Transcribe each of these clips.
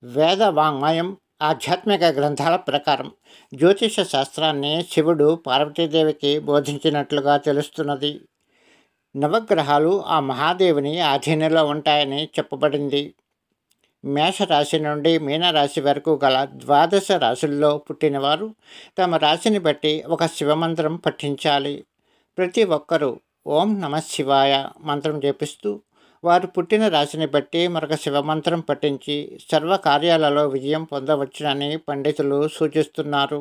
వేద వాంగ్మయం ఆధ్యాత్మిక గ్రంథాల ప్రకారం జ్యోతిష శాస్త్రాన్ని శివుడు పార్వతీదేవికి బోధించినట్లుగా తెలుస్తున్నది. నవగ్రహాలు ఆ మహాదేవుని ఆధీనంలో ఉంటాయని చెప్పబడింది. మేషరాశి నుండి మీనరాశి వరకు గల ద్వాదశ రాశుల్లో పుట్టినవారు తమ రాశిని బట్టి ఒక శివమంత్రం పఠించాలి. ప్రతి ఒక్కరూ ఓం నమః శివాయ మంత్రం జపిస్తూ వారు పుట్టిన రాశిని బట్టి మరొక శివమంత్రం పఠించి సర్వకార్యాలలో విజయం పొందవచ్చునని పండితులు సూచిస్తున్నారు.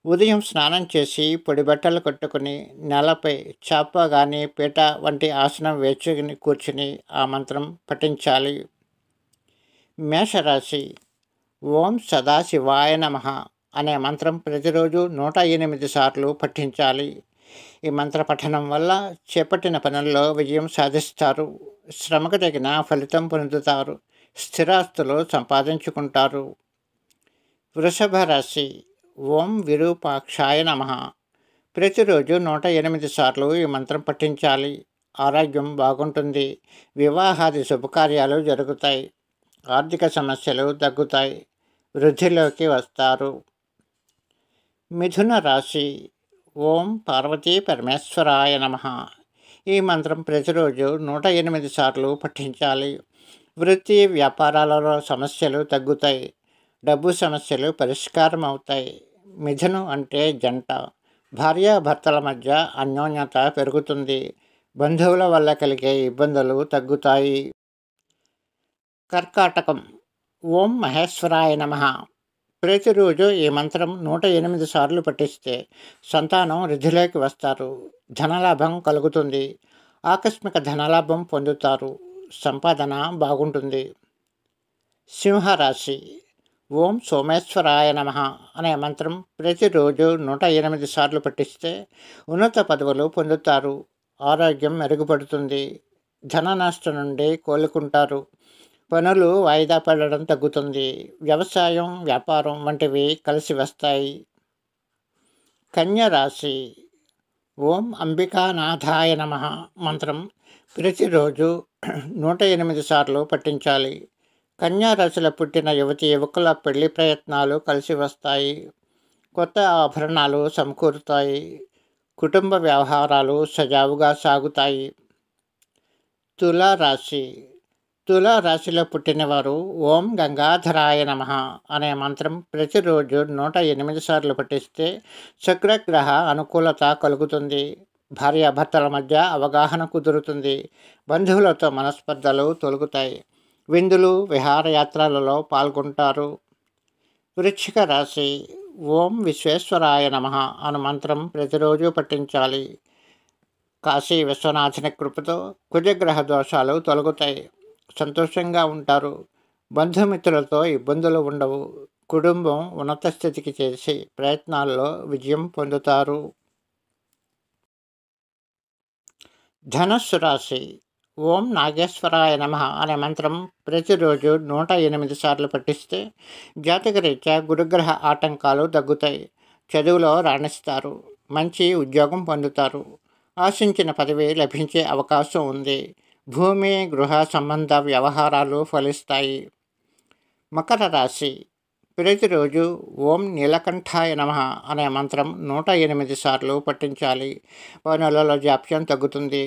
ఉదయం స్నానం చేసి పొడి బట్టలు కట్టుకుని నేలపై చాప కానీ పీట వంటి ఆసనం వేసుకుని కూర్చుని ఆ మంత్రం పఠించాలి. మేషరాశి ఓం సదాశివాయ నమః అనే మంత్రం ప్రతిరోజు 108 సార్లు పఠించాలి. ఈ మంత్ర పఠనం వల్ల చేపట్టిన పనుల్లో విజయం సాధిస్తారు. శ్రమకు తగిన ఫలితం పొందుతారు. స్థిరాస్తులు సంపాదించుకుంటారు. వృషభ రాశి ఓం విరూపాక్షాయ నమః ప్రతిరోజు 108 సార్లు ఈ మంత్రం పఠించాలి. ఆరోగ్యం బాగుంటుంది. వివాహాది శుభకార్యాలు జరుగుతాయి. ఆర్థిక సమస్యలు తగ్గుతాయి. వృద్ధిలోకి వస్తారు. మిథున రాశి ఓం పార్వతీ పరమేశ్వరాయ నమః ఈ మంత్రం ప్రతిరోజు 108 సార్లు పఠించాలి. వృత్తి వ్యాపారాలలో సమస్యలు తగ్గుతాయి. డబ్బు సమస్యలు పరిష్కారం అవుతాయి. మిథునం అంటే జంట. భార్యాభర్తల మధ్య అన్యోన్యత పెరుగుతుంది. బంధువుల వల్ల కలిగే ఇబ్బందులు తగ్గుతాయి. కర్కాటకం ఓం మహేశ్వరాయ నమః ప్రతిరోజు ఈ మంత్రం 108 సార్లు పఠిస్తే సంతానం వృద్ధిలోకి వస్తారు. ధనలాభం కలుగుతుంది. ఆకస్మిక ధనలాభం పొందుతారు. సంపాదన బాగుంటుంది. సింహరాశి ఓం సోమేశ్వరాయ నమః అనే మంత్రం ప్రతిరోజు 108 సార్లు పఠిస్తే ఉన్నత పదవులు పొందుతారు. ఆరోగ్యం మెరుగుపడుతుంది. ధన నష్టం నుండి కోలుకుంటారు. పనులు వాయిదా పడడం తగ్గుతుంది. వ్యవసాయం వ్యాపారం వంటివి కలిసి వస్తాయి. కన్య రాశి ఓం అంబికానాథాయ నమః మంత్రం ప్రతిరోజు 108 సార్లు పఠించాలి. కన్యా రాశిలో పుట్టిన యువతి యువకుల పెళ్లి ప్రయత్నాలు కలిసి వస్తాయి. కొత్త ఆభరణాలు సమకూరుతాయి. కుటుంబ వ్యవహారాలు సజావుగా సాగుతాయి. తులారాశి తులారాశిలో పుట్టినవారు ఓం గంగాధరాయ నమః అనే మంత్రం ప్రతిరోజు 108 సార్లు పఠిస్తే శుక్రగ్రహ అనుకూలత కలుగుతుంది. భార్యాభర్తల మధ్య అవగాహన కుదురుతుంది. బంధువులతో మనస్పర్ధలు తొలగుతాయి. విందులు విహారయాత్రలలో పాల్గొంటారు. వృశ్చిక రాశి ఓం విశ్వేశ్వరాయ నమః అను మంత్రం ప్రతిరోజు పఠించాలి. కాశీ విశ్వనాథుని కృపతో కుజగ్రహ దోషాలు తొలగుతాయి. సంతోషంగా ఉంటారు. బంధుమిత్రులతో ఇబ్బందులు ఉండవు. కుటుంబం ఉన్నత స్థితికి చేసే ప్రయత్నాల్లో విజయం పొందుతారు. ధనస్సు రాశి ఓం నాగేశ్వరాయ నమః అనే మంత్రం ప్రతిరోజు 108 సార్లు పఠిస్తే జాతకరీత్యా గురుగ్రహ ఆటంకాలు తగ్గుతాయి. చదువులో రాణిస్తారు. మంచి ఉద్యోగం పొందుతారు. ఆశించిన పదవి లభించే అవకాశం ఉంది. భూమి గృహ సంబంధ వ్యవహారాలు ఫలిస్తాయి. మకర రాశి ప్రతిరోజు ఓం నీలకంఠాయ నమః అనే మంత్రం 108 సార్లు పఠించాలి. పనులలో జాప్యం తగ్గుతుంది.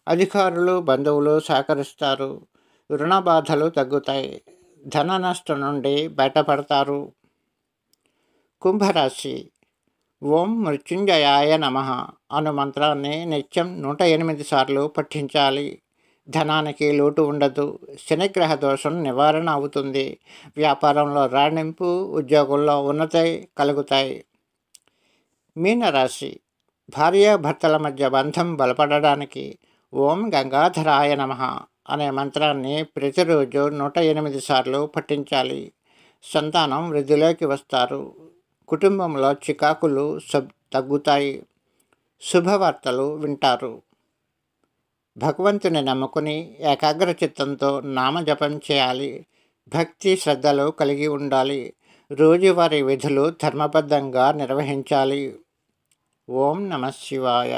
అధికారులు బంధువులు సహకరిస్తారు. రుణ బాధలు తగ్గుతాయి. ధన నష్టం నుండి బయటపడతారు. కుంభరాశి ఓం మృత్యుంజయాయ నమః అను మంత్రాన్ని నిత్యం 108 సార్లు పఠించాలి. ధనానికి లోటు ఉండదు. శనిగ్రహ దోషం నివారణ అవుతుంది. వ్యాపారంలో రాణింపు ఉద్యోగంలో ఉన్నతి కలుగుతాయి. మీనరాశి భార్యాభర్తల మధ్య బంధం బలపడడానికి ఓం గంగాధరాయ నమః అనే మంత్రాన్ని ప్రతిరోజు 108 సార్లు పఠించాలి. సంతానం వృద్ధిలోకి వస్తారు. కుటుంబంలో చికాకులు తగ్గుతాయి. శుభవార్తలు వింటారు. భగవంతుని నమ్ముకుని ఏకాగ్ర చిత్తంతో నామజపం చేయాలి. భక్తి శ్రద్ధలు కలిగి ఉండాలి. రోజువారీ విధులు ధర్మబద్ధంగా నిర్వహించాలి. ఓం నమః శివాయ.